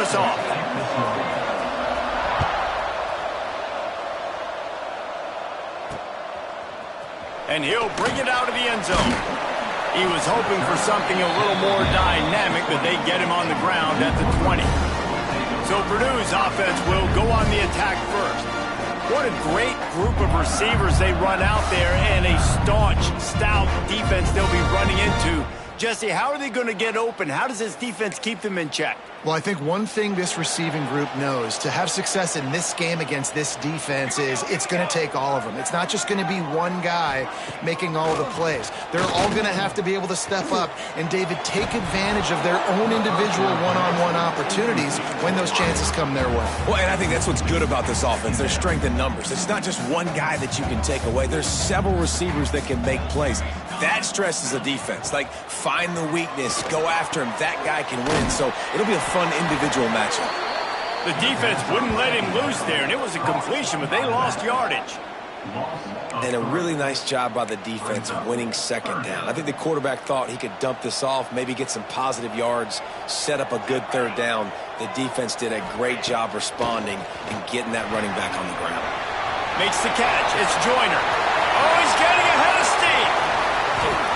start us off. And he'll bring it out of the end zone. He was hoping for something a little more dynamic, but they get him on the ground at the 20. So Purdue's offense will go on the attack first. What a great group of receivers they run out there, and a staunch, stout defense they'll be running into. Jesse, how are they going to get open? How does this defense keep them in check? Well, I think one thing this receiving group knows to have success in this game against this defense is it's going to take all of them. It's not just going to be one guy making all of the plays. They're all going to have to be able to step up and, David, take advantage of their own individual one-on-one opportunities when those chances come their way. Well, and I think that's what's good about this offense. Their strength in numbers. It's not just one guy that you can take away. There's several receivers that can make plays. That stresses the defense. Like, find the weakness, go after him. That guy can win. So it'll be a fun individual matchup. The defense wouldn't let him loose there, and it was a completion, but they lost yardage. And a really nice job by the defense of winning second down. I think the quarterback thought he could dump this off, maybe get some positive yards, set up a good third down. The defense did a great job responding and getting that running back on the ground. Makes the catch. It's Joyner. Oh, he's getting ahead of steam.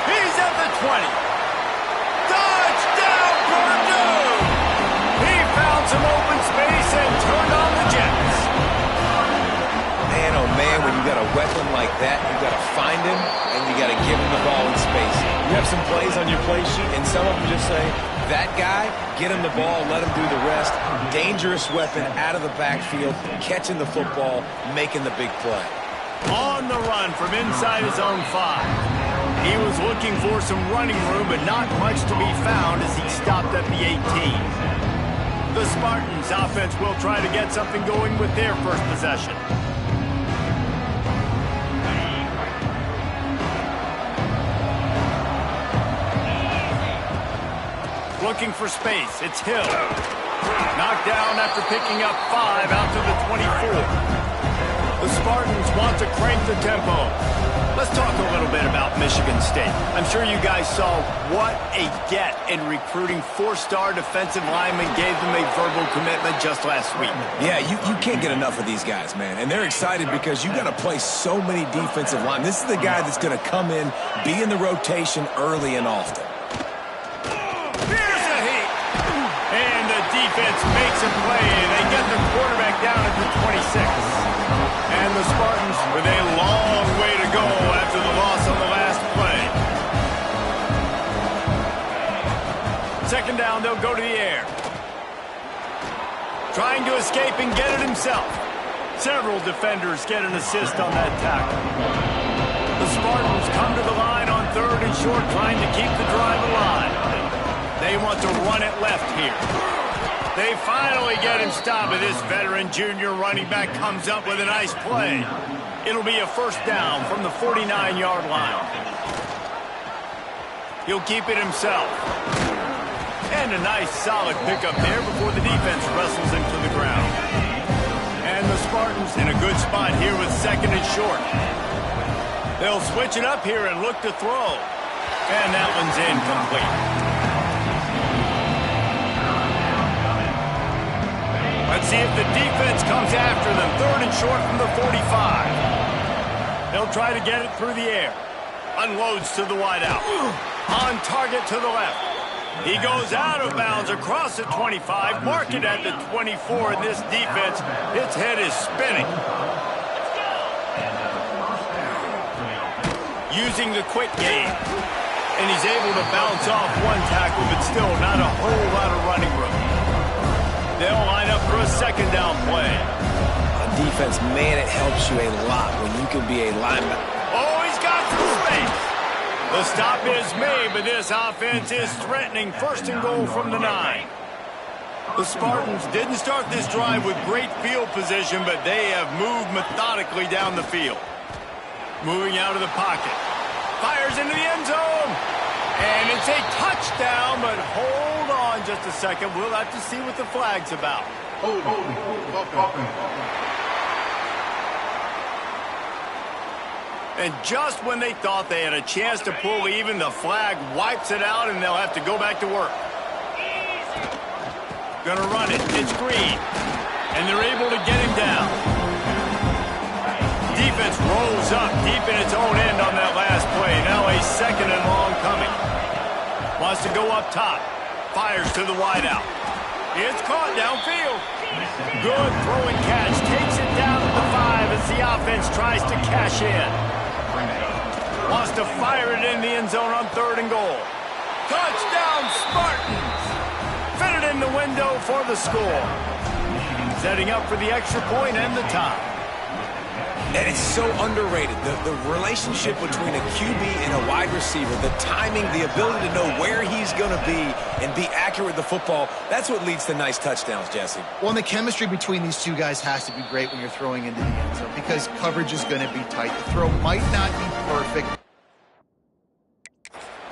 He's at the 20. Touchdown, Purdue! He found some open space and turned on the Jets. Man, oh man, when you got a weapon like that, you got to find him and you got to give him the ball in space. You have some plays on your play sheet, and some of them just say, that guy, get him the ball, let him do the rest. Dangerous weapon out of the backfield, catching the football, making the big play. On the run from inside his own 5. He was looking for some running room, but not much to be found as he stopped at the 18. The Spartans offense will try to get something going with their first possession. Looking for space. It's Hill. Knocked down after picking up 5 out to the 24. The Spartans want to crank the tempo. Let's talk a little bit about Michigan State. I'm sure you guys saw what a get in recruiting 4-star defensive linemen gave them a verbal commitment just last week. Yeah, you can't get enough of these guys, man. And they're excited because you got to play so many defensive linemen. This is the guy that's going to come in, be in the rotation early and often. Here's a hit. And the defense makes a play. They get the quarterback down at the 26. And the Spartans with a long way to go after the loss on the last play. Second down, they'll go to the air. Trying to escape and get it himself. Several defenders get an assist on that tackle. The Spartans come to the line on 3rd and short, trying to keep the drive alive. They want to run it left here. They finally get him stopped, but this veteran junior running back comes up with a nice play. It'll be a first down from the 49-yard line. He'll keep it himself. And a nice solid pickup there before the defense wrestles him to the ground. And the Spartans in a good spot here with 2nd and short. They'll switch it up here and look to throw. And that one's incomplete. Let's see if the defense comes after them. 3rd and short from the 45. They'll try to get it through the air. Unloads to the wideout. On target to the left. He goes out of bounds across the 25. Mark it at the 24. And this defense, its head is spinning. Using the quick game. And he's able to bounce off one tackle, but still not a whole lot of running room. They'll line up for a 2nd down play. On defense, man, it helps you a lot when you can be a lineman. Oh, he's got some space. The stop is made, but this offense is threatening 1st and goal from the 9. The Spartans didn't start this drive with great field position, but they have moved methodically down the field. Moving out of the pocket. Fires into the end zone. And it's a touchdown, but hold on just a second. We'll have to see what the flag's about. And just when they thought they had a chance to pull even, the flag wipes it out, and they'll have to go back to work. Gonna run it. It's Green. And they're able to get him down. Defense rolls up deep in its own end on that last play. Now a 2nd and long coming. Wants to go up top. Fires to the wideout. It's caught downfield. Good throw and catch. Takes it down to the 5 as the offense tries to cash in. Wants to fire it in the end zone on 3rd and goal. Touchdown, Spartans! Fitted in the window for the score. Setting up for the extra point and the tie. And it's so underrated. The relationship between a QB and a wide receiver, the timing, the ability to know where he's going to be and be accurate with the football, that's what leads to nice touchdowns, Jesse. Well, and the chemistry between these two guys has to be great when you're throwing into the end zone because coverage is going to be tight. The throw might not be perfect.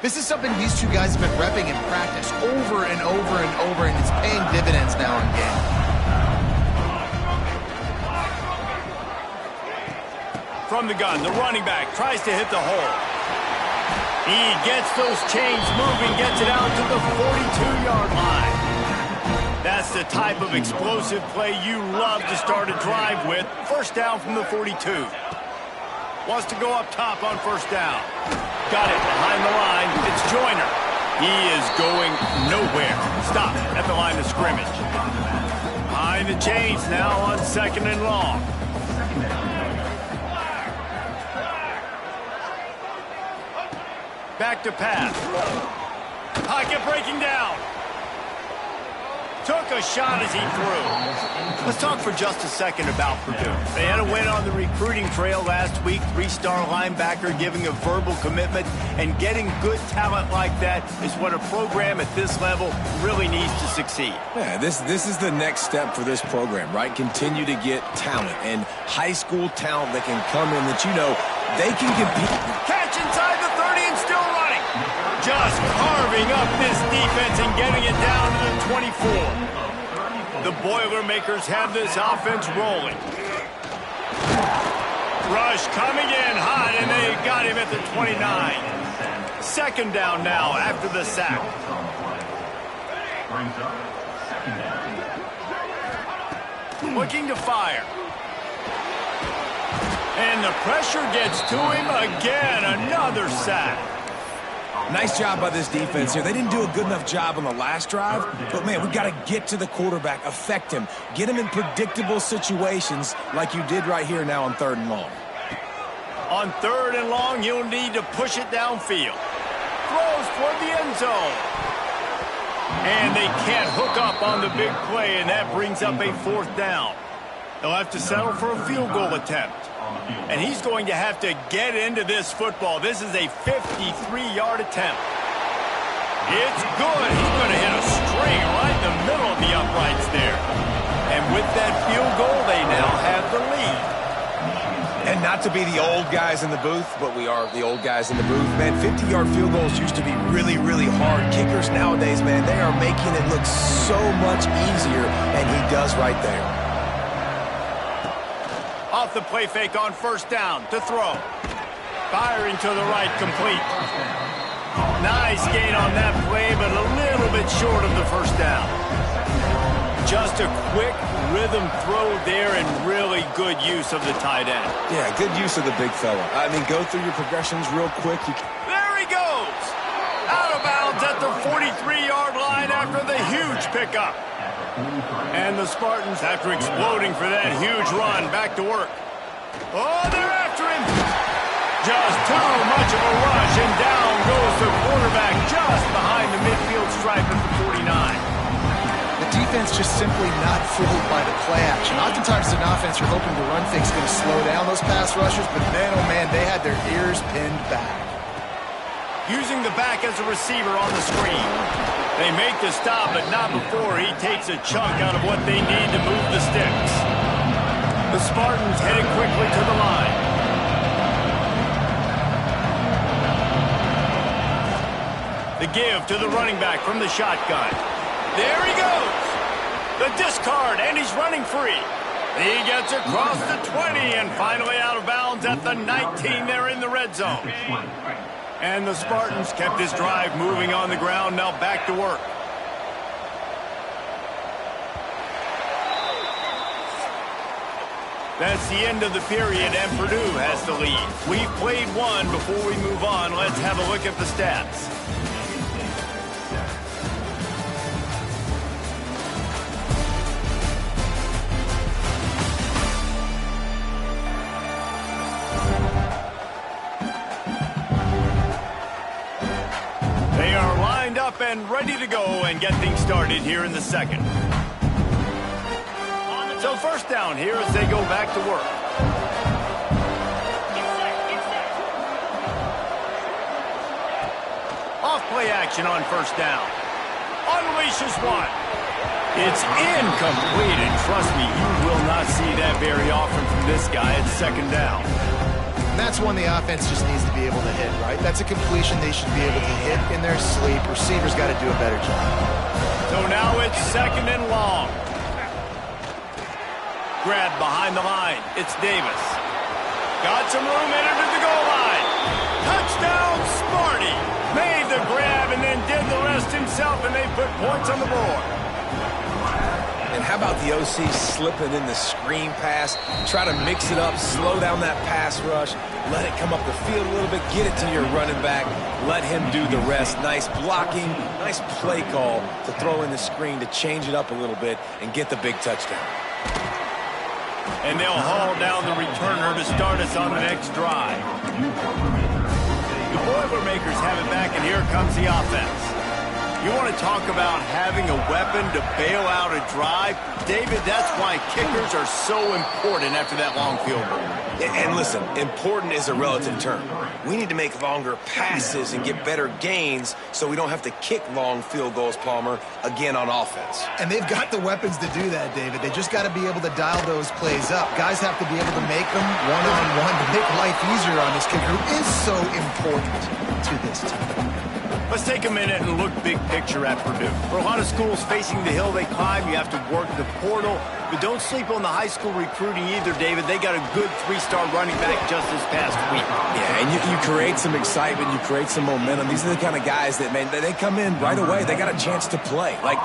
This is something these two guys have been repping in practice over and over and over, and it's paying dividends now in game. From the gun, the running back tries to hit the hole. He gets those chains moving, gets it out to the 42-yard line. That's the type of explosive play you love to start a drive with. First down from the 42. Wants to go up top on first down. Got it behind the line. It's Joyner. He is going nowhere. Stop at the line of scrimmage. Behind the chains now on 2nd and long. Back to pass. Pocket breaking down. Took a shot as he threw. Let's talk for just a second about Purdue. They had a win on the recruiting trail last week. 3-star linebacker giving a verbal commitment, and getting good talent like that is what a program at this level really needs to succeed. Yeah, this is the next step for this program, right? Continue to get talent and high school talent that can come in that you know they can compete. Catch inside the 30 and still running. Just carving up this defense and getting it down to the 24. The Boilermakers have this offense rolling. Rush coming in hot, and they got him at the 29. 2nd down now after the sack. Looking to fire. And the pressure gets to him again. Another sack. Nice job by this defense here. They didn't do a good enough job on the last drive, but, man, we got to get to the quarterback, affect him, get him in predictable situations like you did right here now on 3rd and long. On 3rd and long, you'll need to push it downfield. Throws toward the end zone. And they can't hook up on the big play, and that brings up a 4th down. They'll have to settle for a field goal attempt. And he's going to have to get into this football. This is a 53-yard attempt. It's good. He's going to hit a string right in the middle of the uprights there. And with that field goal, they now have the lead. And not to be the old guys in the booth, but we are the old guys in the booth. Man, 50-yard field goals used to be really, really hard. Kickers nowadays, man, they are making it look so much easier, and he does right there. Off the play fake on first down to throw. Firing to the right, complete. Nice gain on that play, but a little bit short of the first down. Just a quick rhythm throw there and really good use of the tight end. Yeah, good use of the big fella. I mean, go through your progressions real quick. There he goes! Out of bounds at the 43-yard line after the huge pickup. And the Spartans, after exploding for that huge run, back to work. Oh, they're after him! Just too much of a rush, and down goes the quarterback just behind the midfield stripe at the 49. The defense just simply not fooled by the play action. Oftentimes, an offense you're hoping the run fake's going to slow down those pass rushers, but man, oh man, they had their ears pinned back. Using the back as a receiver on the screen. They make the stop, but not before he takes a chunk out of what they need to move the sticks. The Spartans headed quickly to the line. The give to the running back from the shotgun. There he goes. The discard, and he's running free. He gets across the 20 and finally out of bounds at the 19 there in the red zone. And the Spartans kept this drive moving on the ground, now back to work. That's the end of the period, and Purdue has the lead. We've played one. Before we move on, let's have a look at the stats. They are lined up and ready to go and get things started here in the second. So first down here as they go back to work. Off play action on first down. Unleashes one. It's incomplete, and trust me, you will not see that very often from this guy at second down. And that's one the offense just needs to be able to hit, right? That's a completion they should be able to hit in their sleep. Receivers got to do a better job. So now it's second and long. Grab behind the line. It's Davis. Got some room, entered to the goal line. Touchdown, Sparty. Made the grab and then did the rest himself, and they put points on the board. And how about the OC slipping in the screen pass? Try to mix it up, slow down that pass rush, let it come up the field a little bit, get it to your running back, let him do the rest. Nice blocking, nice play call to throw in the screen to change it up a little bit and get the big touchdown. And they'll haul down the returner to start us on the next drive. The Boilermakers have it back, and here comes the offense. You want to talk about having a weapon to bail out a drive? David, that's why kickers are so important after that long field goal. And listen, important is a relative term. We need to make longer passes and get better gains so we don't have to kick long field goals, Palmer, again on offense. And they've got the weapons to do that, David. They just got to be able to dial those plays up. Guys have to be able to make them one-on-one to make life easier on this kicker, who is so important to this team. Let's take a minute and look big picture at Purdue. For a lot of schools facing the hill they climb, you have to work the portal. But don't sleep on the high school recruiting either, David. They got a good three-star running back just this past week. Yeah, and you create some excitement, you create some momentum. These are the kind of guys that, man, they come in right away. They got a chance to play. Like,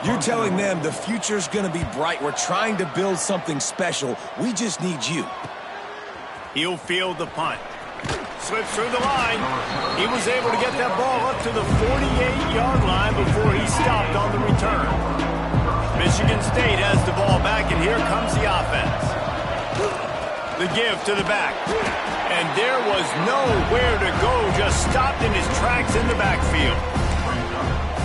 you're telling them the future's going to be bright. We're trying to build something special. We just need you. He'll field the punt. Slips through the line. He was able to get that ball up to the 48-yard line before he stopped on the return. Michigan State has the ball back, and here comes the offense. The give to the back. And there was nowhere to go, just stopped in his tracks in the backfield.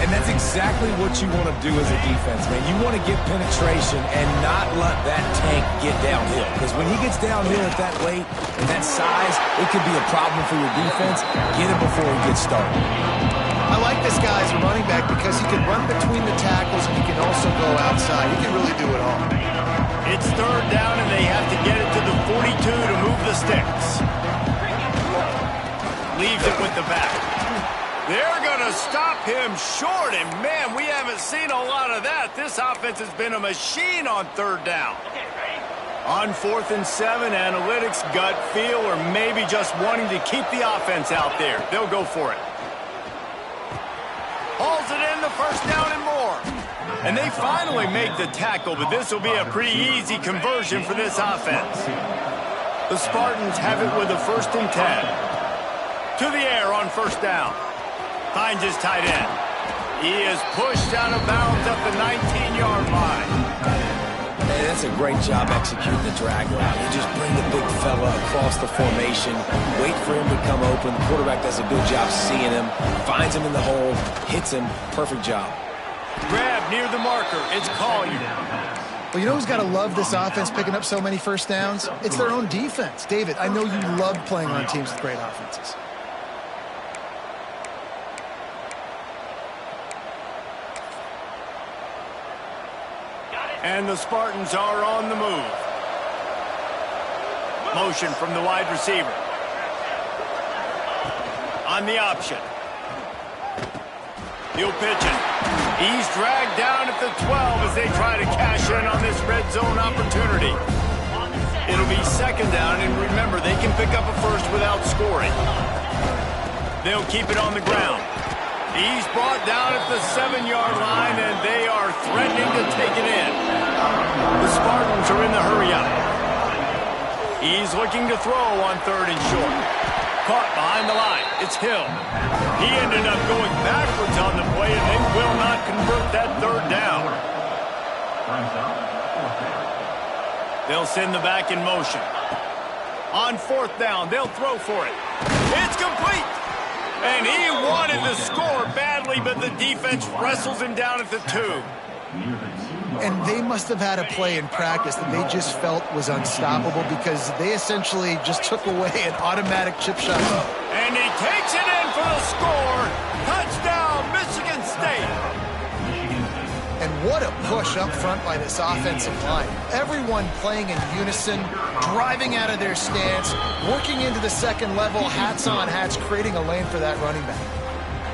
And that's exactly what you want to do as a defense, man. You want to get penetration and not let that tank get downhill. Because when he gets downhill at that weight and that size, it could be a problem for your defense. Get him before he gets started. I like this guy as a running back because he can run between the tackles and he can also go outside. He can really do it all. It's third down, and they have to get it to the 42 to move the sticks. Leaves it with the back. They're going to stop him short, and man, we haven't seen a lot of that. This offense has been a machine on third down. On 4th and 7, analytics, gut feel, or maybe just wanting to keep the offense out there. They'll go for it. Hauls it in, the first down and more. And they finally make the tackle, but this will be a pretty easy conversion for this offense. The Spartans have it with a 1st and 10. To the air on first down. Finds his tight end. He is pushed out of bounds at the 19-yard line. Hey, that's a great job executing the drag route. You just bring the big fella across the formation, wait for him to come open. The quarterback does a good job seeing him, finds him in the hole, hits him. Perfect job. Grab near the marker. It's Collier. Well, you know who's got to love this offense picking up so many first downs? It's their own defense. David, I know you love playing on teams with great offenses. And the Spartans are on the move. Motion from the wide receiver. On the option. He'll pitch it. He's dragged down at the 12 as they try to cash in on this red zone opportunity. It'll be second down, and remember, they can pick up a first without scoring. They'll keep it on the ground. He's brought down at the 7-yard line, and they are threatening to take it in. The Spartans are in the hurry-up. He's looking to throw on 3rd and short. Caught behind the line. It's Hill. He ended up going backwards on the play, and they will not convert that 3rd down. They'll send the back in motion. On 4th down, they'll throw for it. It's complete. And he wanted to score badly, but the defense wrestles him down at the 2. And they must have had a play in practice that they just felt was unstoppable because they essentially just took away an automatic chip shot. And he takes it in for the score. Touchdown, Michigan State. And what a push up front by this offensive line. Everyone playing in unison, driving out of their stance, working into the second level, hats on hats, creating a lane for that running back.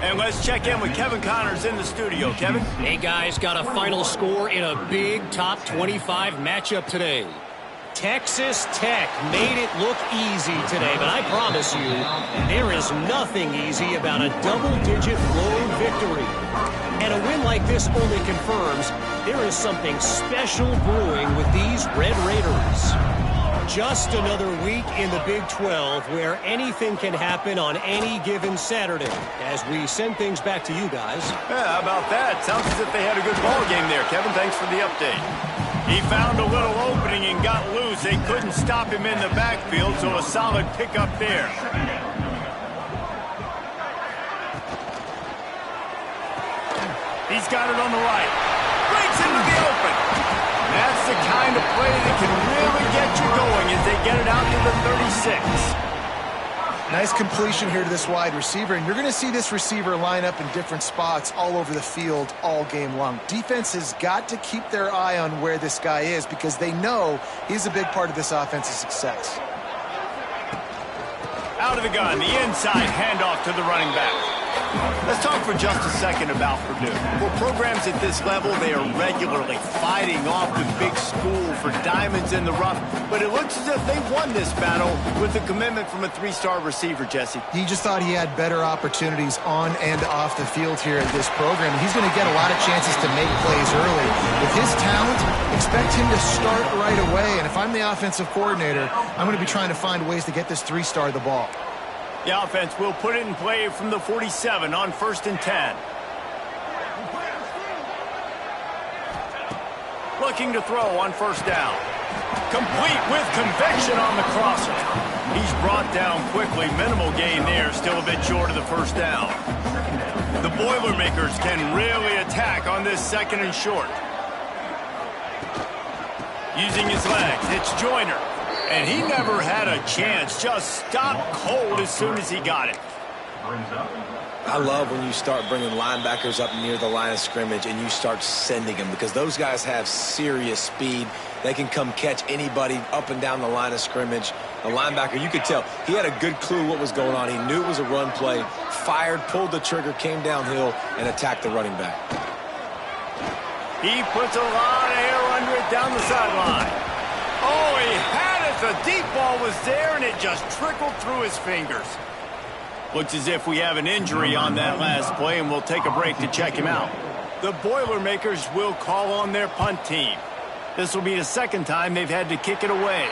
And let's check in with Kevin Connors in the studio. Kevin? Hey, guys, got a final score in a big top 25 matchup today. Texas Tech made it look easy today, but I promise you, there is nothing easy about a double-digit road victory. And a win like this only confirms there is something special brewing with these Red Raiders. Just another week in the Big 12 where anything can happen on any given Saturday. As we send things back to you guys. Yeah, how about that? Sounds as if they had a good ball game there. Kevin, thanks for the update. He found a little opening and got loose. They couldn't stop him in the backfield, so a solid pickup there. He's got it on the right. Breaks into the open. That's the kind of play that can really get you going as they get it out to the 36. Nice completion here to this wide receiver, and you're going to see this receiver line up in different spots all over the field all game long. Defense has got to keep their eye on where this guy is because they know he's a big part of this offense's success. Out of the gun, the inside handoff to the running back. Let's talk for just a second about Purdue. For programs at this level, they are regularly fighting off the big school for diamonds in the rough, but it looks as if they won this battle with a commitment from a 3-star receiver, Jesse. He just thought he had better opportunities on and off the field here at this program. He's going to get a lot of chances to make plays early. With his talent, expect him to start right away, and if I'm the offensive coordinator, I'm going to be trying to find ways to get this 3-star the ball. The offense will put it in play from the 47 on 1st and 10. Looking to throw on 1st down. Complete with conviction on the crosser. He's brought down quickly. Minimal gain there. Still a bit short of the 1st down. The Boilermakers can really attack on this 2nd and short. Using his legs, it's Joyner. And he never had a chance. Just stopped cold as soon as he got it. I love when you start bringing linebackers up near the line of scrimmage and you start sending them because those guys have serious speed. They can come catch anybody up and down the line of scrimmage. The linebacker, you could tell, he had a good clue what was going on. He knew it was a run play, fired, pulled the trigger, came downhill, and attacked the running back. He puts a lot of air under it down the sideline. Oh, he had it. The deep ball was there, and it just trickled through his fingers. Looks as if we have an injury on that last play, and we'll take a break to check him out. The Boilermakers will call on their punt team. This will be the 2nd time they've had to kick it away.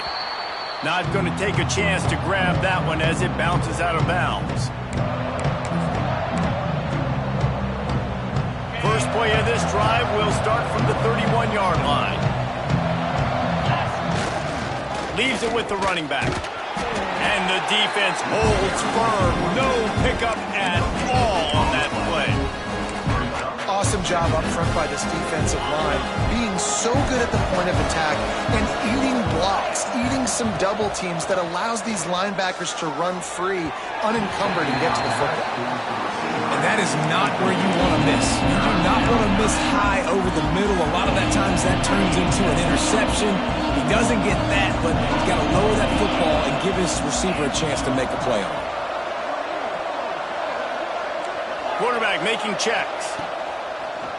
Not going to take a chance to grab that one as it bounces out of bounds. First play of this drive will start from the 31-yard line. Leaves it with the running back. And the defense holds firm. No pickup at all on that play. Awesome job up front by this defensive line. Being so good at the point of attack and eating blocks, eating some double teams that allows these linebackers to run free, unencumbered, and get to the football. And that is not where you want to miss. You do not want to miss high over the middle. A lot of that times that turns into an interception. He doesn't get that, but he's got to lower that football and give his receiver a chance to make a play on it. Quarterback making checks.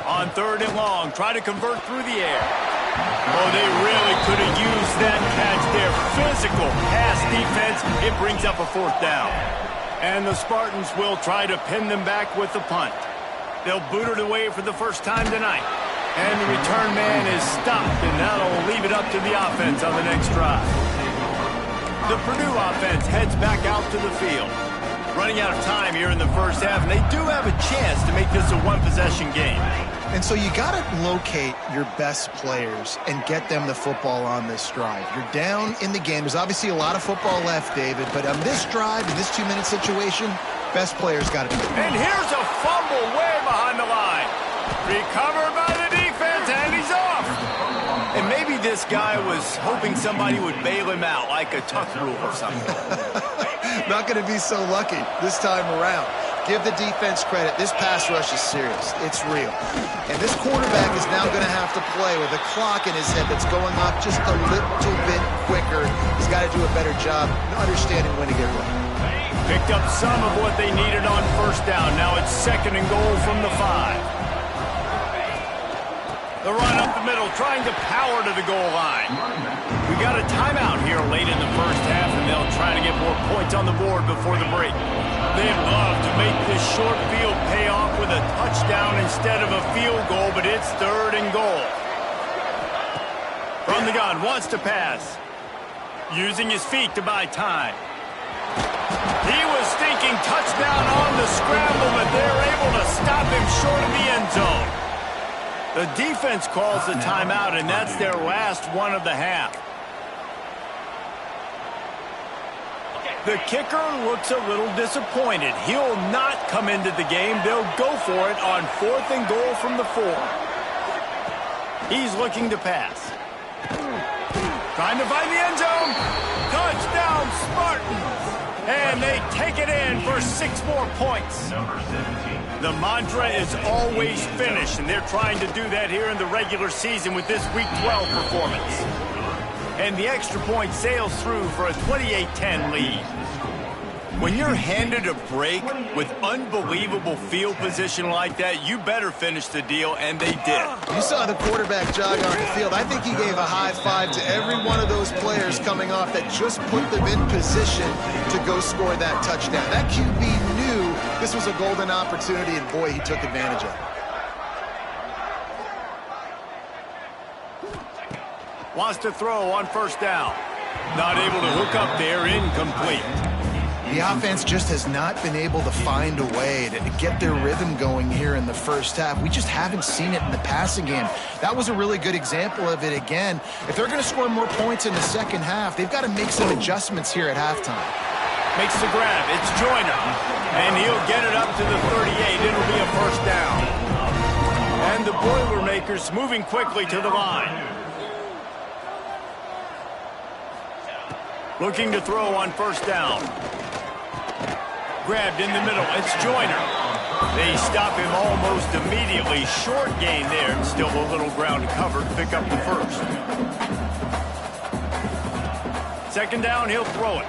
On 3rd and long, try to convert through the air. Oh, they really could have used that catch there. Physical pass defense. It brings up a 4th down. And the Spartans will try to pin them back with the punt. They'll boot it away for the first time tonight. And the return man is stopped, and that'll leave it up to the offense on the next drive. The Purdue offense heads back out to the field. Running out of time here in the first half, and they do have a chance to make this a one-possession game. And so you got to locate your best players and get them the football on this drive. You're down in the game. There's obviously a lot of football left, David, but on this drive, in this 2-minute situation, best players got to be. And here's a fumble way behind the line. Recovered by the defense, and he's off. And maybe this guy was hoping somebody would bail him out, like a tuck rule or something. Not going to be so lucky this time around. Give the defense credit. This pass rush is serious. It's real. And this quarterback is now going to have to play with a clock in his head that's going off just a little bit quicker. He's got to do a better job understanding when to get ready. Picked up some of what they needed on first down. Now it's 2nd and goal from the 5. The run up the middle, trying to power to the goal line. We got a timeout here late in the first half, and they'll try to get more points on the board before the break. They'd love to make this short field pay off with a touchdown instead of a field goal, but it's 3rd and goal. From the gun, wants to pass. Using his feet to buy time. He was thinking touchdown on the scramble, but they're able to stop him short of the end zone. The defense calls the timeout, and that's their last one of the half. The kicker looks a little disappointed. He'll not come into the game. They'll go for it on 4th and goal from the 4. He's looking to pass. Trying to find the end zone. Touchdown, Spartans. And they take it in for 6 more points. The mantra is always finish, and they're trying to do that here in the regular season with this Week 12 performance. And the extra point sails through for a 28-10 lead. When you're handed a break with unbelievable field position like that, you better finish the deal, and they did. You saw the quarterback jog on the field. I think he gave a high five to every one of those players coming off that just put them in position to go score that touchdown. That QB knew this was a golden opportunity, and boy, he took advantage of it. Wants to throw on first down. Not able to hook up there, incomplete. The offense just has not been able to find a way to get their rhythm going here in the first half. We just haven't seen it in the passing game. That was a really good example of it again. If they're going to score more points in the second half, they've got to make some adjustments here at halftime. Makes the grab. It's Joyner. And he'll get it up to the 38. It'll be a first down. And the Boilermakers moving quickly to the line. Looking to throw on first down. Grabbed in the middle. It's Joyner. They stop him almost immediately. Short gain there. And still a little ground covered to pick up the first. 2nd down, he'll throw it.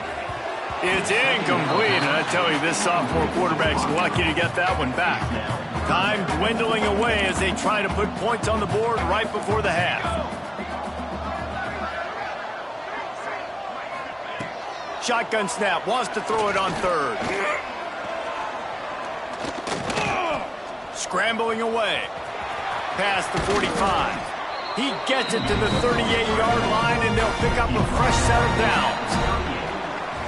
It's incomplete. And I tell you, this sophomore quarterback's lucky to get that one back. Time dwindling away as they try to put points on the board right before the half. Shotgun snap, wants to throw it on 3rd. Scrambling away. Past the 45. He gets it to the 38-yard line, and they'll pick up a fresh set of downs.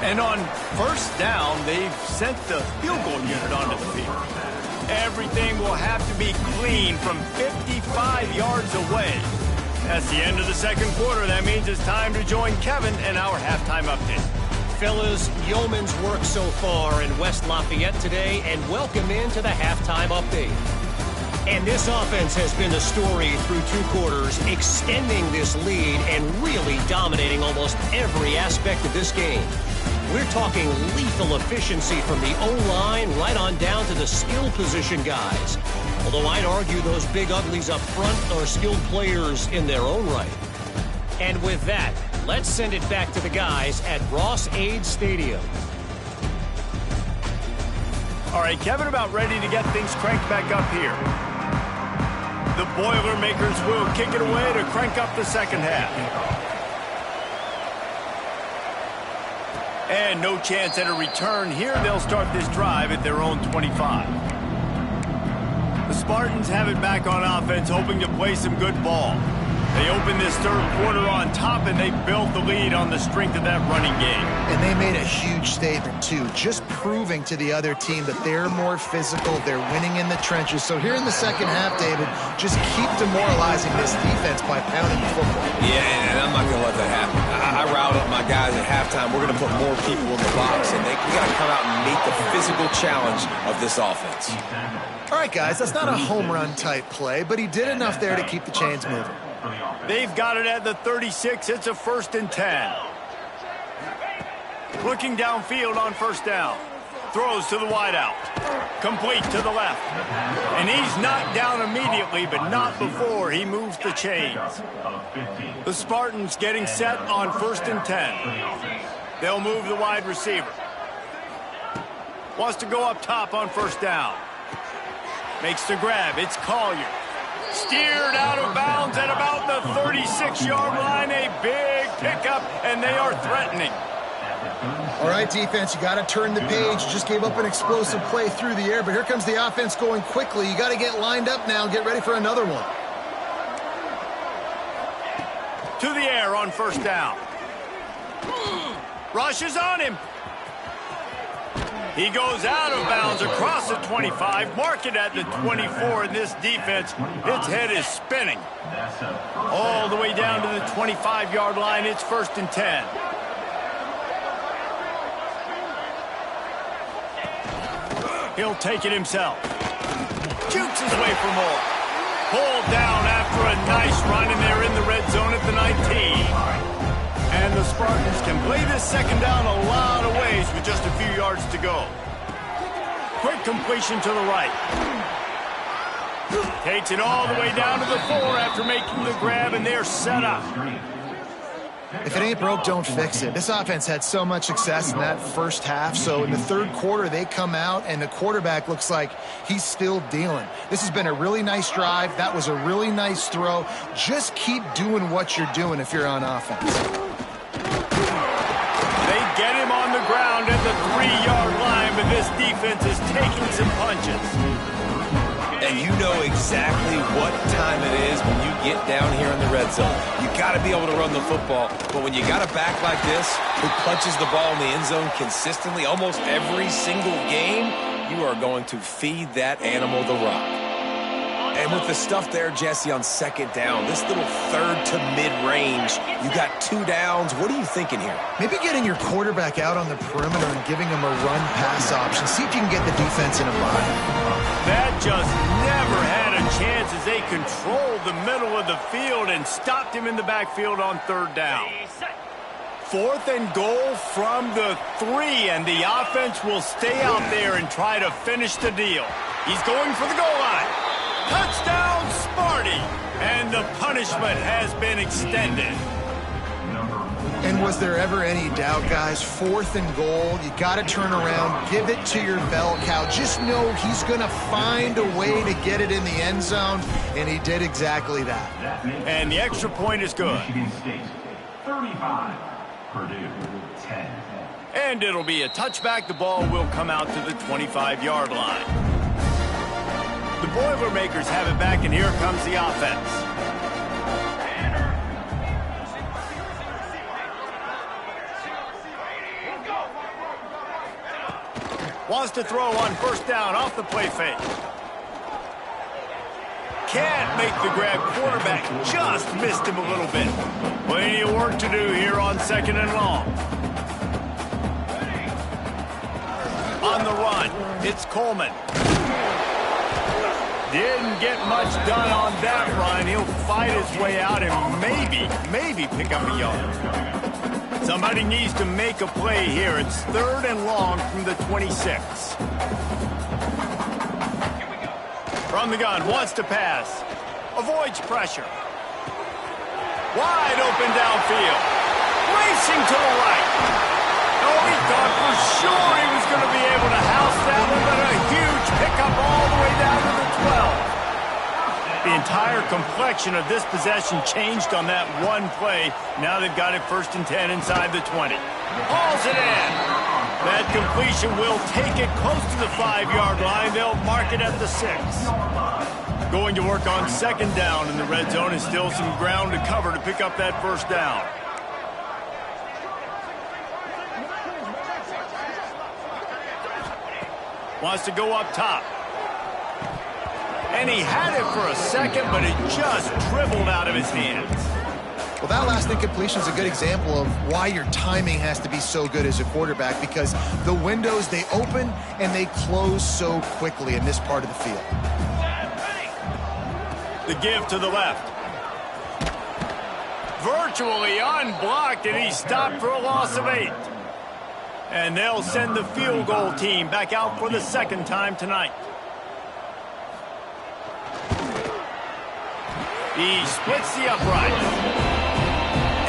And on first down, they've sent the field goal unit onto the field. Everything will have to be clean from 55 yards away. That's the end of the second quarter. That means it's time to join Kevin in our halftime update. Fellas, yeoman's work so far in West Lafayette today, and welcome into the halftime update. And this offense has been the story through 2 quarters, extending this lead and really dominating almost every aspect of this game. We're talking lethal efficiency from the O-line right on down to the skill position guys. Although I'd argue those big uglies up front are skilled players in their own right. And with that, let's send it back to the guys at Ross-Ade Stadium. All right, Kevin, about ready to get things cranked back up here. The Boilermakers will kick it away to crank up the second half. And no chance at a return here. They'll start this drive at their own 25. The Spartans have it back on offense, hoping to play some good ball. They opened this third quarter on top, and they built the lead on the strength of that running game. And they made a huge statement, too, just proving to the other team that they're more physical, they're winning in the trenches. So here in the second half, David, just keep demoralizing this defense by pounding the football. Yeah, and I'm not going to let that happen. I riled up my guys at halftime. We're going to put more people in the box, and we got to come out and meet the physical challenge of this offense. All right, guys, that's not a home run type play, but he did enough there to keep the chains moving. They've got it at the 36. It's a 1st and 10. Looking downfield on first down. Throws to the wideout. Complete to the left. And he's knocked down immediately, but not before he moves the chains. The Spartans getting set on 1st and 10. They'll move the wide receiver. Wants to go up top on first down. Makes the grab. It's Collier. Steered out of bounds at about the 36-yard line. A big pickup, and they are threatening. All right, defense, you got to turn the page. Just gave up an explosive play through the air, but here comes the offense going quickly. You got to get lined up now and get ready for another one. To the air on first down. Rush is on him. He goes out of bounds across the 25, mark it at the 24, and this defense, its head is spinning. All the way down to the 25-yard line, it's 1st and 10. He'll take it himself. Jukes his way for more. Pulled down after a nice run, and they're in the red zone at the 19. And the Spartans can play this second down a lot of ways with just a few yards to go. Quick completion to the right. Takes it all the way down to the 4 after making the grab, and they're set up. If it ain't broke, don't fix it. This offense had so much success in that first half, so in the third quarter, they come out, and the quarterback looks like he's still dealing. This has been a really nice drive. That was a really nice throw. Just keep doing what you're doing if you're on offense. Get him on the ground at the 3-yard line, but this defense is taking some punches. And you know exactly what time it is when you get down here in the red zone. You got to be able to run the football, but when you got a back like this who punches the ball in the end zone consistently almost every single game, you are going to feed that animal the rock. And with the stuff there, Jesse, on second down, this little third to mid-range, you got 2 downs. What are you thinking here? Maybe getting your quarterback out on the perimeter and giving him a run-pass option. See if you can get the defense in a bind. That just never had a chance as they controlled the middle of the field and stopped him in the backfield on third down. 4th and goal from the 3, and the offense will stay out there and try to finish the deal. He's going for the goal line. Touchdown, Sparty! And the punishment has been extended. And was there ever any doubt, guys? 4th and goal, you got to turn around, give it to your bell cow. Just know he's going to find a way to get it in the end zone, and he did exactly that. And the extra point is good. Michigan State, 35, Purdue, 10. And it'll be a touchback. The ball will come out to the 25-yard line. The Boilermakers have it back, and here comes the offense. Wants to throw on first down off the play fake. Can't make the grab. Quarterback just missed him a little bit. Plenty of work to do here on 2nd and long. On the run, it's Coleman. Didn't get much done on that run. He'll fight his way out and maybe pick up a yard. Somebody needs to make a play here. It's 3rd and long from the 26. From the gun, wants to pass. Avoids pressure. Wide open downfield. Racing to the right. Oh, he thought for sure he was going to be able to house that one, but a huge pickup all the way down to the 12. The entire complexion of this possession changed on that one play. Now they've got it 1st and 10 inside the 20. Hauls it in. That completion will take it close to the 5-yard line. They'll mark it at the 6. Going to work on second down in the red zone, and still some ground to cover to pick up that first down. Wants to go up top. And he had it for a second, but it just dribbled out of his hands. Well, that last incompletion is a good example of why your timing has to be so good as a quarterback, because the windows, they open and they close so quickly in this part of the field. The give to the left. Virtually unblocked, and he stopped for a loss of 8. And they'll send the field goal team back out for the second time tonight. He splits the upright.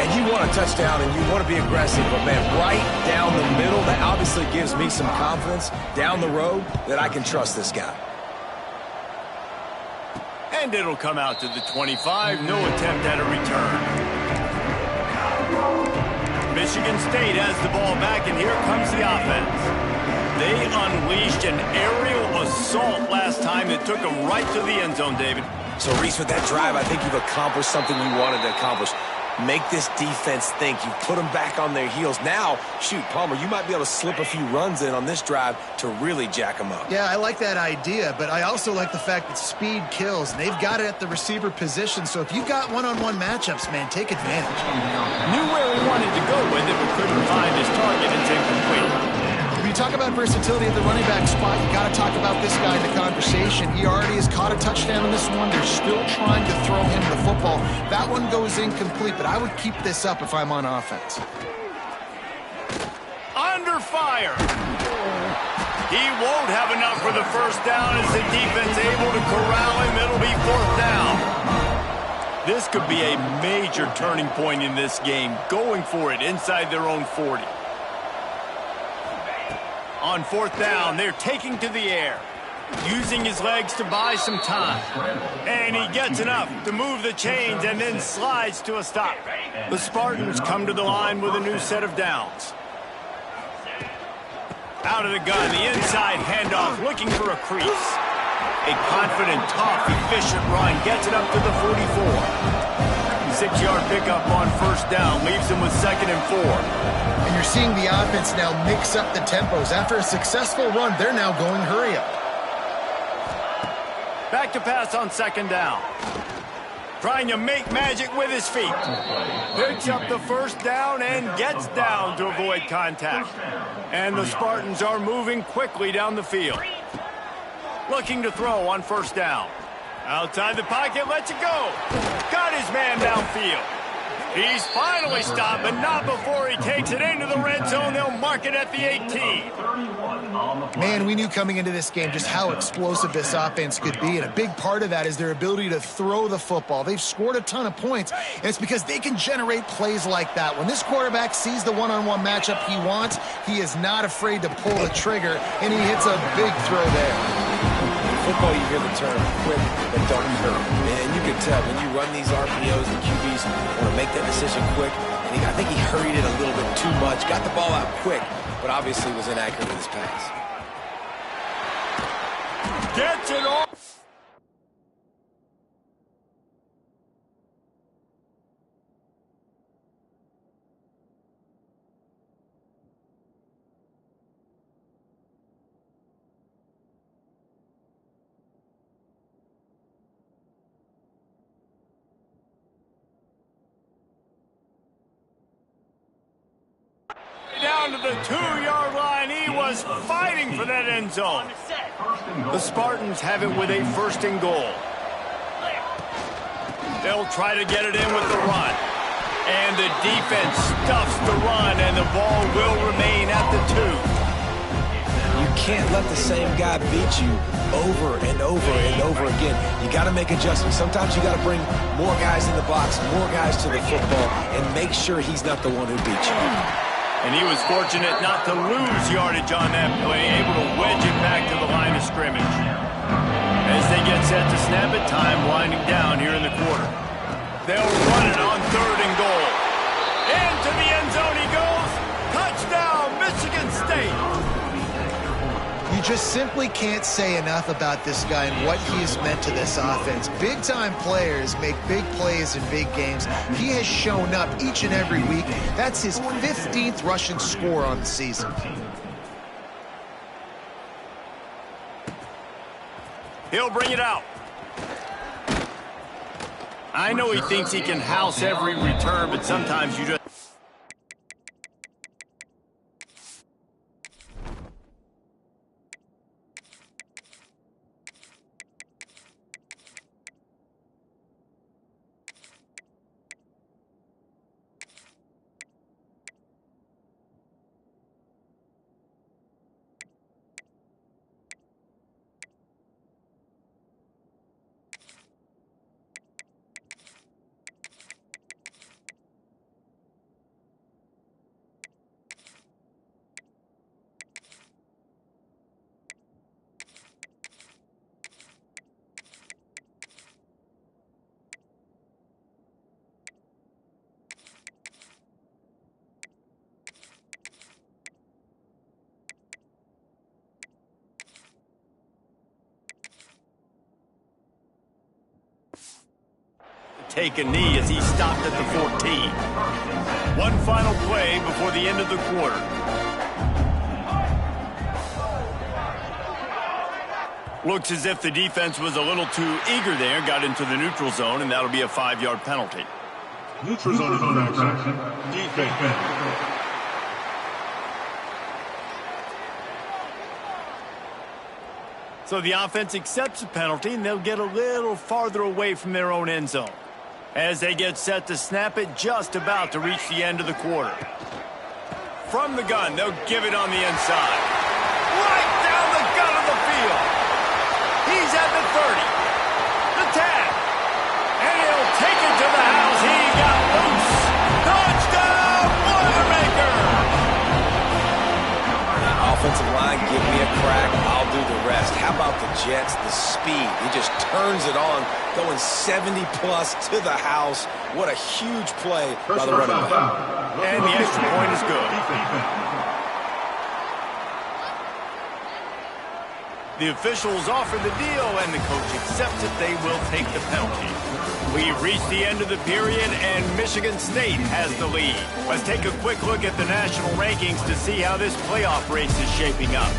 And you want a touchdown and you want to be aggressive, but man, right down the middle, that obviously gives me some confidence down the road that I can trust this guy. And it'll come out to the 25. No attempt at a return. Michigan State has the ball back, and here comes the offense. They unleashed an aerial assault last time that took them right to the end zone, David. So, Reese, with that drive, I think you've accomplished something you wanted to accomplish. Make this defense think. You put them back on their heels. Now, shoot, Palmer, you might be able to slip a few runs in on this drive to really jack them up. Yeah, I like that idea, but I also like the fact that speed kills, and they've got it at the receiver position. So if you've got one-on-one matchups, man, take advantage. Knew where he wanted to go with it, but couldn't find his target. It's incomplete. When you talk about versatility at the running back spot, you got to talk about this guy in the conversation. He already has caught a touchdown in this one. They're still trying to throw him the football. That one goes incomplete, but I would keep this up if I'm on offense. Under fire. He won't have enough for the first down as the defense able to corral him. It'll be fourth down. This could be a major turning point in this game. Going for it inside their own 40. On fourth down, they're taking to the air, using his legs to buy some time. And he gets enough to move the chains and then slides to a stop. The Spartans come to the line with a new set of downs. Out of the gun, the inside handoff, looking for a crease. A confident, tough, efficient run gets it up to the 44. 6-yard pickup on first down, leaves him with 2nd and 4. And you're seeing the offense now mix up the tempos. After a successful run, they're now going hurry up. Back to pass on second down. Trying to make magic with his feet. Picks up the first down and gets down to avoid contact. And the Spartans are moving quickly down the field. Looking to throw on first down. Outside the pocket, lets it go. Got his man downfield. He's finally stopped, but not before he takes it into the red zone. They'll mark it at the 18. Man, we knew coming into this game just how explosive this offense could be, and a big part of that is their ability to throw the football. They've scored a ton of points, and it's because they can generate plays like that. When this quarterback sees the one-on-one matchup he wants, he is not afraid to pull the trigger, and he hits a big throw there. Football, you hear the term quick but don't hurt. And you can tell when you run these RPOs and QBs want to make that decision quick. And I think he hurried it a little bit too much, got the ball out quick, but obviously was inaccurate with his pass. Gets it off. Down to the 2-yard line. He was fighting for that end zone. The Spartans have it with a 1st and goal. They'll try to get it in with the run. And the defense stuffs the run, and the ball will remain at the 2. You can't let the same guy beat you over and over and over again. You got to make adjustments. Sometimes you got to bring more guys in the box, more guys to the football, and make sure he's not the one who beat you. And he was fortunate not to lose yardage on that play, able to wedge it back to the line of scrimmage. As they get set to snap it, time winding down here in the quarter. They'll run it on 3rd and goal. Into the end zone he goes. Touchdown, Michigan State. You just simply can't say enough about this guy and what he has meant to this offense. Big-time players make big plays in big games. He has shown up each and every week. That's his 15th rushing score on the season. He'll bring it out. I know he thinks he can house every return, but sometimes you just... take a knee as he stopped at the 14. One final play before the end of the quarter. Looks as if the defense was a little too eager there, got into the neutral zone, and that'll be a 5-yard penalty. Neutral zone infraction. Defense. So the offense accepts the penalty, and they'll get a little farther away from their own end zone as they get set to snap it, just about to reach the end of the quarter. From the gun, they'll give it on the inside. Right down the gut of the field. He's at the 30. The tag. And he'll take it to the house. He got loose. Touchdown, Boilermaker! Offensive line, give me a crack. I'll do the rest. How about the Jets? The speed. He just turns it on, going 70-plus to the house. What a huge play by the running back. And the extra point is good. The officials offer the deal, and the coach accepts it. They will take the penalty. We've reached the end of the period, and Michigan State has the lead. Let's take a quick look at the national rankings to see how this playoff race is shaping up.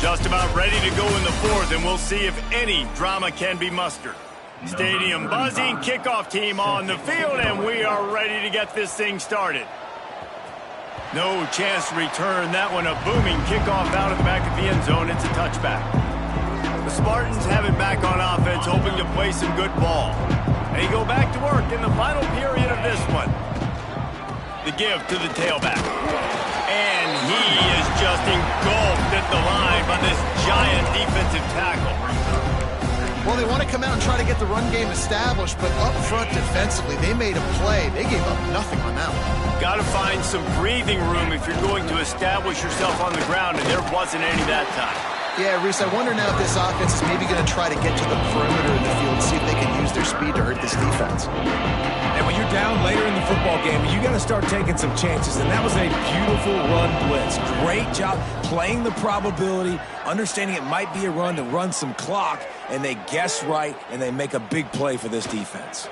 Just about ready to go in the fourth, and we'll see if any drama can be mustered. Stadium buzzing, kickoff team on the field, and we are ready to get this thing started. No chance to return that one. A booming kickoff out of the back of the end zone. It's a touchback. The Spartans have it back on offense, hoping to play some good ball. They go back to work in the final period of this one. The give to the tailback. And he is just engulfed at the line by this giant defensive tackle. Well, they want to come out and try to get the run game established, but up front defensively, they made a play. They gave up nothing on that one. Got to find some breathing room if you're going to establish yourself on the ground, and there wasn't any that time. Yeah, Reese, I wonder now if this offense is maybe going to try to get to the perimeter of the field and see if they can use their speed to hurt this defense. And when you're down later in the football game, you got to start taking some chances. And that was a beautiful run blitz. Great job playing the probability, understanding it might be a run to run some clock, and they guess right, and they make a big play for this defense.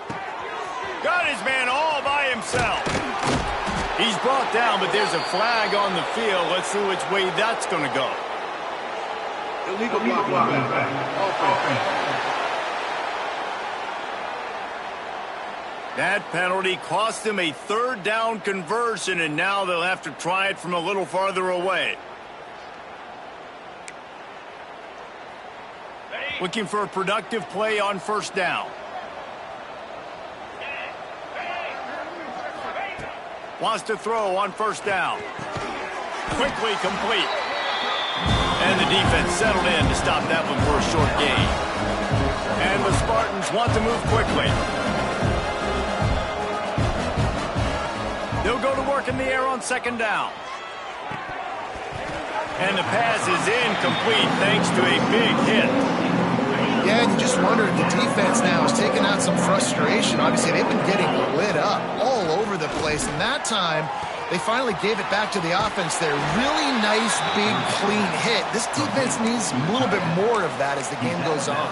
Got his man all by himself. He's brought down, but there's a flag on the field. Let's see which way that's going to go. Illegal block. That penalty cost them a third down conversion, and now they'll have to try it from a little farther away. Looking for a productive play on first down. Wants to throw on first down. Quickly complete. And the defense settled in to stop that one for a short gain. And the Spartans want to move quickly. They'll go to work in the air on second down. And the pass is incomplete thanks to a big hit. Yeah, and you just wonder if the defense now is taking out some frustration. Obviously, they've been getting lit up all over the place. And that time, They finally gave it back to the offense there. Really nice, big, clean hit. This defense needs a little bit more of that as the game goes on.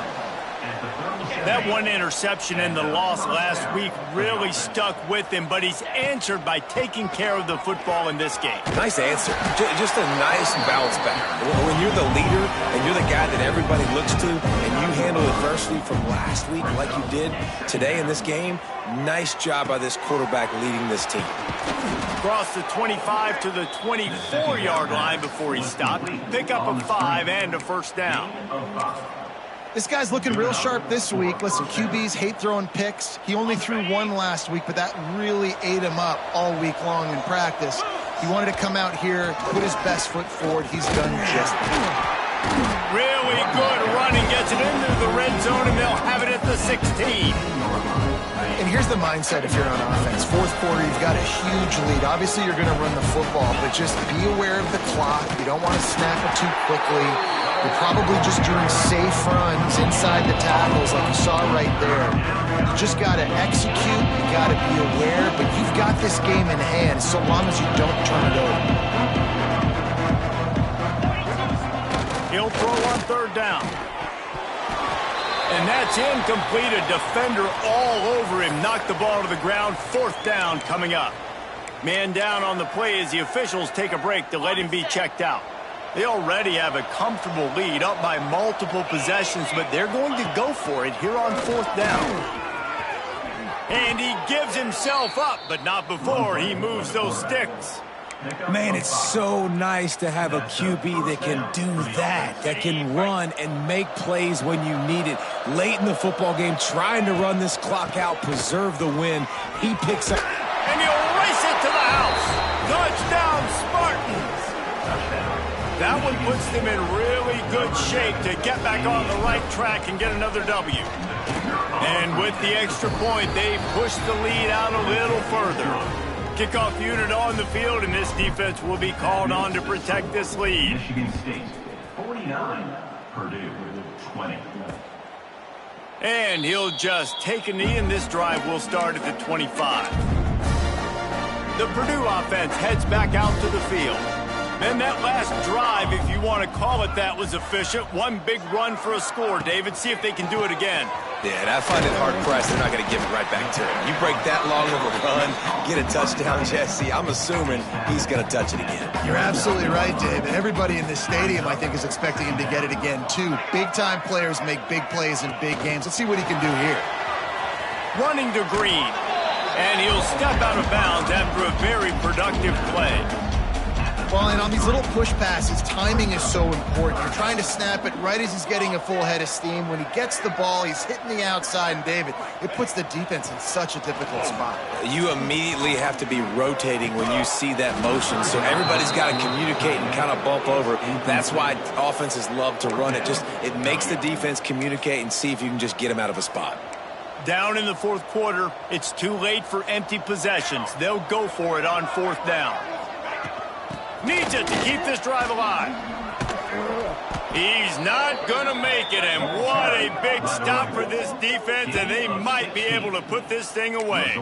That one interception and the loss last week really stuck with him, but he's answered by taking care of the football in this game. Nice answer. Just a nice bounce back. When you're the leader and you're the guy that everybody looks to and you handle adversity from last week like you did today in this game, nice job by this quarterback leading this team. Across the 25 to the 24-yard line before he stopped. Pick up a 5 and a first down. This guy's looking real sharp this week. Listen, QBs hate throwing picks. He only threw one last week, but that really ate him up all week long in practice. He wanted to come out here, put his best foot forward. He's done just that. Really good running, gets it into the red zone, and they'll have it at the 16. And here's the mindset if you're on offense. Fourth quarter, you've got a huge lead. Obviously, you're going to run the football, but just be aware of the clock. You don't want to snap it too quickly. You're probably just doing safe runs inside the tackles like you saw right there. You just got to execute. You got to be aware, but you've got this game in hand so long as you don't turn it over. He'll throw on third down. And that's incomplete. A defender all over him. Knocked the ball to the ground. Fourth down coming up. Man down on the play as the officials take a break to let him be checked out. They already have a comfortable lead up by multiple possessions, but they're going to go for it here on fourth down. And he gives himself up, but not before he moves those sticks. Man, it's so nice to have a QB that can do that can run and make plays when you need it. Late in the football game, trying to run this clock out, preserve the win. He picks up. And he'll race it to the house. Touchdown, Spartans. That one puts them in really good shape to get back on the right track and get another W. And with the extra point, they push the lead out a little further. Kickoff unit on the field, and this defense will be called on to protect this lead. Michigan State, 49, Purdue, 20. And he'll just take a knee, and this drive will start at the 25. The Purdue offense heads back out to the field. And that last drive, if you want to call it that, was efficient. One big run for a score, David. See if they can do it again. Yeah, and I find it hard-pressed. They're not going to give it right back to him. You break that long of a run, get a touchdown, Jesse, I'm assuming he's going to touch it again. You're absolutely right, Dave. And everybody in this stadium, I think, is expecting him to get it again, too. Big-time players make big plays in big games. Let's see what he can do here. Running to Green. And he'll step out of bounds after a very productive play. Well, and on these little push passes, timing is so important. You're trying to snap it right as he's getting a full head of steam. When he gets the ball, he's hitting the outside, and David, it puts the defense in such a difficult spot. You immediately have to be rotating when you see that motion, so everybody's got to communicate and kind of bump over. That's why offenses love to run it. It makes the defense communicate and see if you can just get them out of a spot. Down in the fourth quarter, it's too late for empty possessions. They'll go for it on fourth down. Needs it to keep this drive alive. He's not going to make it, and what a big stop for this defense, and they might be able to put this thing away.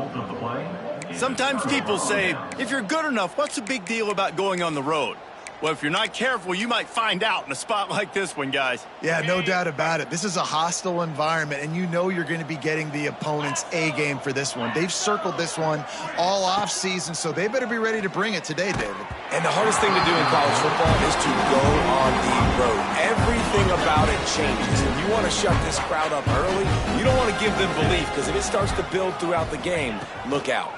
Sometimes people say, if you're good enough, what's the big deal about going on the road? Well, if you're not careful, you might find out in a spot like this one, guys. Yeah, no doubt about it. This is a hostile environment, and you know you're going to be getting the opponent's A game for this one. They've circled this one all off season, so they better be ready to bring it today, David. And the hardest thing to do in college football is to go on the road. Everything about it changes. If you want to shut this crowd up early, you don't want to give them belief, because if it starts to build throughout the game, look out.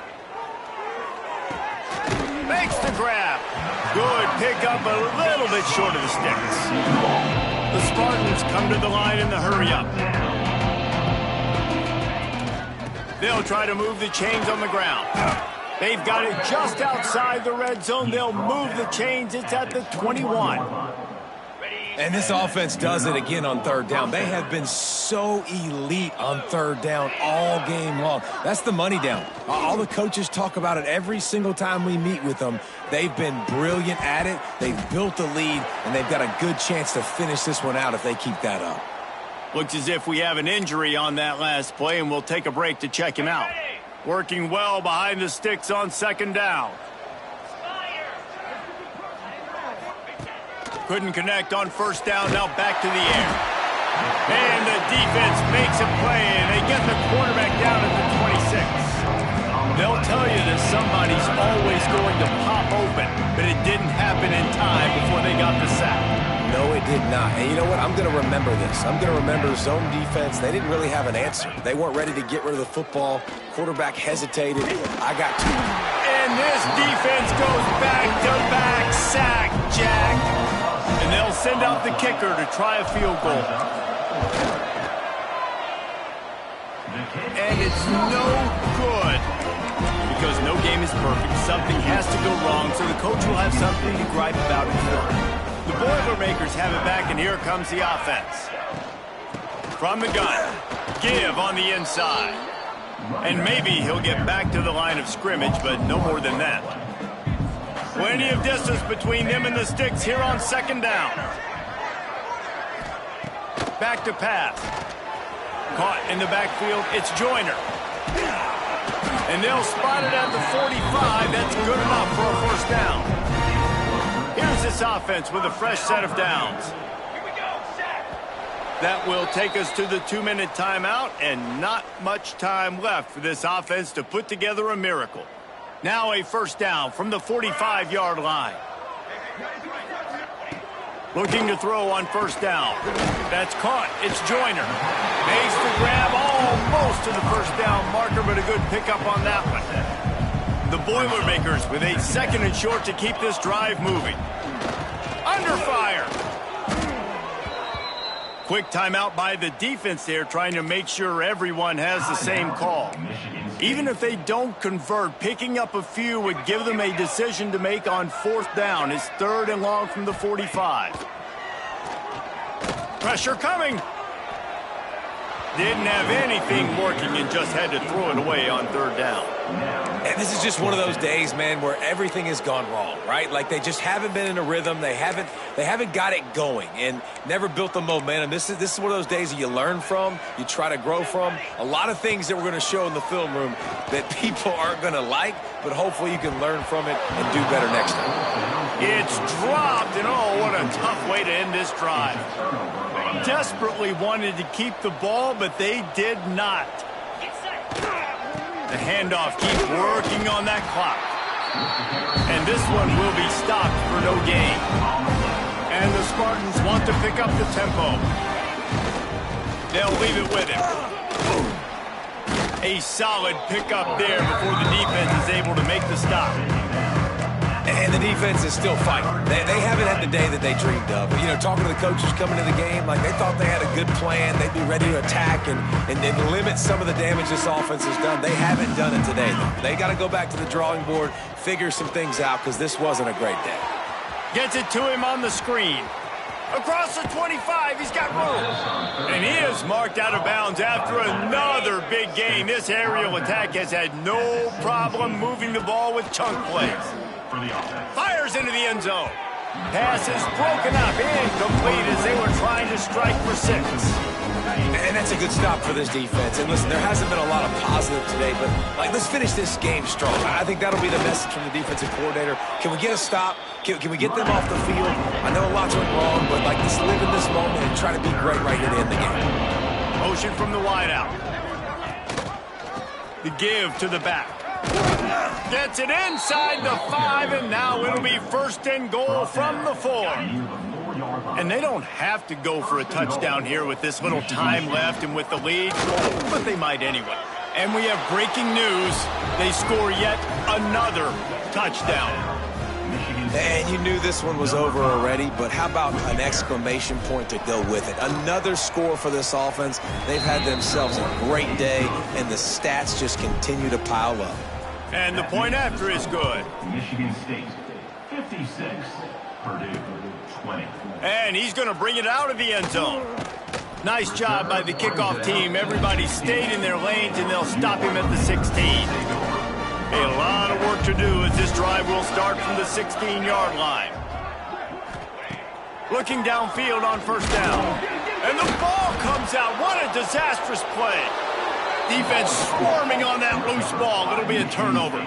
Makes the grab. Good pickup, a little bit short of the sticks. The Spartans come to the line in the hurry-up. They'll try to move the chains on the ground. They've got it just outside the red zone. They'll move the chains. It's at the 21. And this offense does it again on third down. They have been so elite on third down all game long. That's the money down. All the coaches talk about it every single time we meet with them. They've been brilliant at it. They've built the lead, and they've got a good chance to finish this one out if they keep that up. Looks as if we have an injury on that last play, and we'll take a break to check him out. Working well behind the sticks on second down. Couldn't connect on first down. Now back to the air. And the defense makes a play, and they get the quarterback down at the 26. They'll tell you that somebody's always going to pop open, but it didn't happen in time before they got the sack. No, it did not. And you know what? I'm going to remember this. I'm going to remember zone defense. They didn't really have an answer. They weren't ready to get rid of the football. Quarterback hesitated. I got two. And this defense goes back-to-back sack, Jack. And they'll send out the kicker to try a field goal. And it's no good. Because no game is perfect. Something has to go wrong, so the coach will have something to gripe about in front. The Boilermakers have it back, and here comes the offense. From the gun, give on the inside. And maybe he'll get back to the line of scrimmage, but no more than that. Plenty of distance between them and the sticks here on second down. Back to pass. Caught in the backfield, it's Joyner. And they'll spot it at the 45. That's good enough for a first down. Here's this offense with a fresh set of downs. That will take us to the 2-minute timeout, and not much time left for this offense to put together a miracle. Now a first down from the 45-yard line. Looking to throw on first down. That's caught. It's Joyner. Makes the grab almost to the first down marker, but a good pickup on that one. The Boilermakers with a second and short to keep this drive moving. Under fire. Quick timeout by the defense there, trying to make sure everyone has the same call. Even if they don't convert, picking up a few would give them a decision to make on fourth down. It's 3rd and long from the 45. Pressure coming. Didn't have anything working and just had to throw it away on 3rd down. And this is just one of those days, man, where everything has gone wrong, right? Like they just haven't been in a rhythm. They haven't got it going and never built the momentum. This is one of those days that you learn from, you try to grow from. A lot of things that we're going to show in the film room that people aren't going to like, but hopefully you can learn from it and do better next time. It's dropped, and oh, what a tough way to end this drive. Desperately wanted to keep the ball, but they did not. The handoff keeps working on that clock. And this one will be stopped for no gain. And the Spartans want to pick up the tempo. They'll leave it with him. A solid pickup there before the defense is able to make the stop. And the defense is still fighting. They haven't had the day that they dreamed of. You know, talking to the coaches coming to the game, like they thought they had a good plan. They'd be ready to attack and limit some of the damage this offense has done. They haven't done it today, though. They got to go back to the drawing board, figure some things out, because this wasn't a great day. Gets it to him on the screen. Across the 25, he's got room. And he is marked out of bounds after another big gain. This aerial attack has had no problem moving the ball with chunk plays. Fires into the end zone. Pass is broken up, incomplete as they were trying to strike for 6. And that's a good stop for this defense. And listen, there hasn't been a lot of positive today, but like let's finish this game strong. I think that'll be the message from the defensive coordinator. Can we get a stop? Can we get them off the field? I know a lot's went wrong, but like let's live in this moment and try to be great right here to end the game. Motion from the wideout. The give to the back. Gets it inside the 5, and now it'll be 1st and goal from the 4. And they don't have to go for a touchdown here with this little time left and with the lead, but they might anyway. And we have breaking news. They score yet another touchdown. And you knew this one was over already, but how about an exclamation point to go with it? Another score for this offense. They've had themselves a great day, and the stats just continue to pile up. And the point after is good. Michigan State, 56. Purdue, 20. And he's going to bring it out of the end zone. Nice job by the kickoff team. Everybody stayed in their lanes, and they'll stop him at the 16. A lot of work to do as this drive will start from the 16-yard line. Looking downfield on first down. And the ball comes out. What a disastrous play. Defense swarming on that loose ball. It'll be a turnover.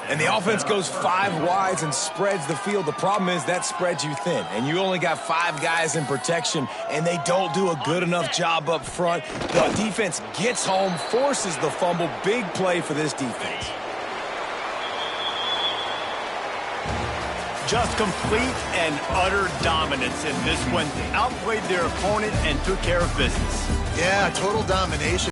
And the offense goes 5 wides and spreads the field. The problem is that spreads you thin, and you only got 5 guys in protection, and they don't do a good enough job up front. The defense gets home, forces the fumble. Big play for this defense. Just complete and utter dominance in this one. Outplayed their opponent and took care of business. Yeah, total domination.